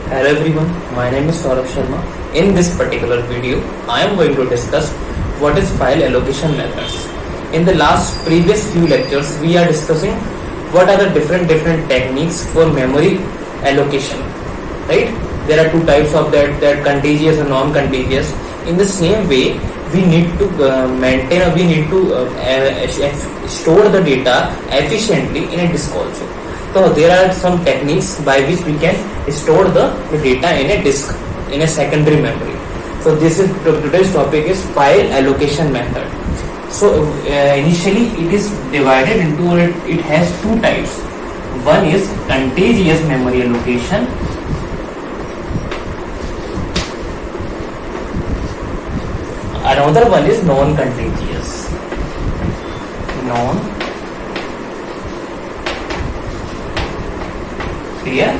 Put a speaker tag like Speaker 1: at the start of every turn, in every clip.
Speaker 1: Hello everyone, my name is Saurabh Sharma. In this particular video, I am going to discuss what is file allocation methods. In the previous few lectures, we are discussing what are the different techniques for memory allocation. Right? There are two types of that contiguous and non-contiguous. In the same way, we need to store the data efficiently in a disk also. So there are some techniques by which we can store the data in a disk, in a secondary memory. So today's topic is file allocation method. So initially it is divided into, it has two types. One is contiguous memory allocation. Another one is non-contiguous. Clear?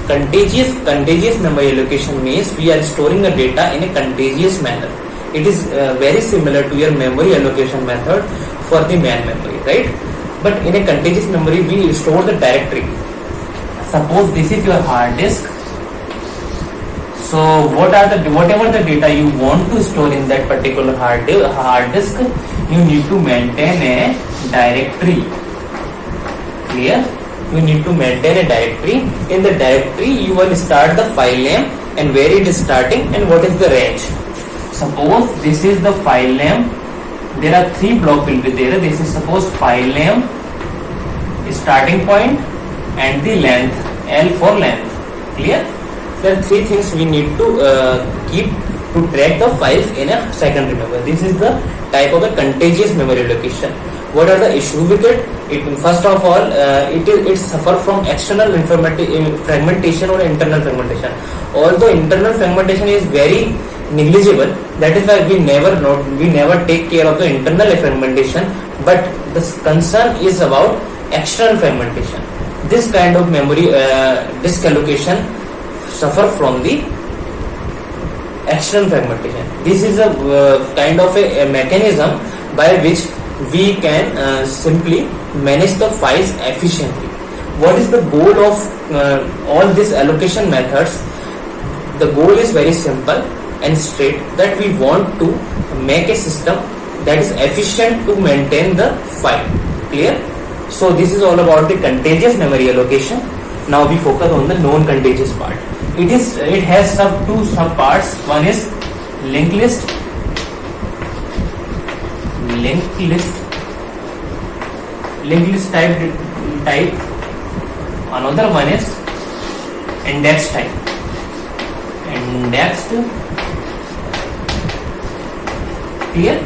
Speaker 1: Contiguous memory allocation means we are storing the data in a contiguous manner. It is very similar to your memory allocation method for the main memory, right? But in a contiguous memory, we store the directory. Suppose this is your hard disk. So whatever the data you want to store in that particular hard disk, you need to maintain a directory. Clear? You need to maintain a directory. In the directory, you will start the file name and where it is starting and what is the range. Suppose this is the file name. There are three blocks will be there. This is suppose file name, starting point, and the length, L for length. Clear? There are three things we need to keep to track the files in a secondary memory. This is the type of a contiguous memory allocation. What are the issues with it? First of all, it suffers from external fragmentation or internal fragmentation. Although internal fragmentation is very negligible, that is why we never take care of the internal fragmentation. But the concern is about external fragmentation. This kind of memory disk allocation suffer from the external fragmentation. This is a kind of a mechanism by which we can simply manage the files efficiently. What is the goal of all these allocation methods? The goal is very simple and straight, that we want to make a system that is efficient to maintain the file. Clear? So this is all about the contiguous memory allocation. Now we focus on the non-contiguous part. It has two sub parts. One is linked list. Linked list type. Another one is index type. Indexed. Clear?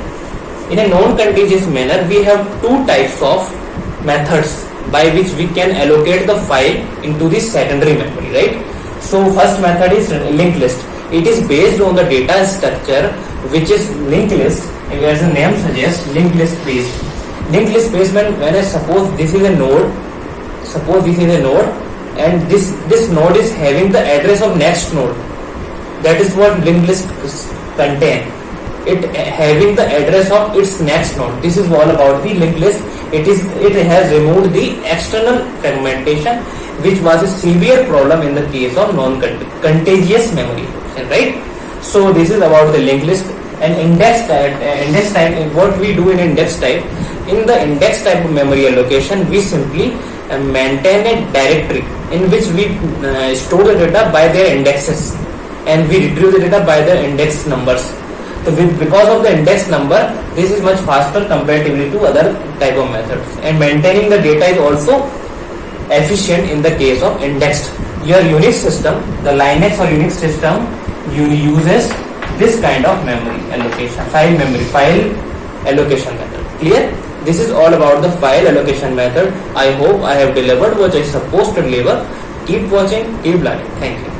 Speaker 1: In a non-contiguous manner, we have two types of methods by which we can allocate the file into the secondary memory, right? So first method is linked list. It is based on the data structure which is linked list, as the name suggests, linked list based. Linked list based when I suppose this is a node, and this node is having the address of next node. That is what linked list contain. It having the address of its next node. This is all about the linked list. It has removed the external fragmentation, which was a severe problem in the case of non-contiguous memory, right? So this is about the linked list. And index type, what we do in index type, in the index type of memory allocation, we simply maintain a directory in which we store the data by their indexes, and we retrieve the data by the index numbers. So because of the index number, this is much faster comparatively to other type of methods, and maintaining the data is also efficient in the case of indexed. Your Unix system, the Linux or Unix system, uses this kind of memory allocation, file allocation method. Clear? This is all about the file allocation method. I hope I have delivered what I supposed to deliver. Keep watching, keep learning. Thank you.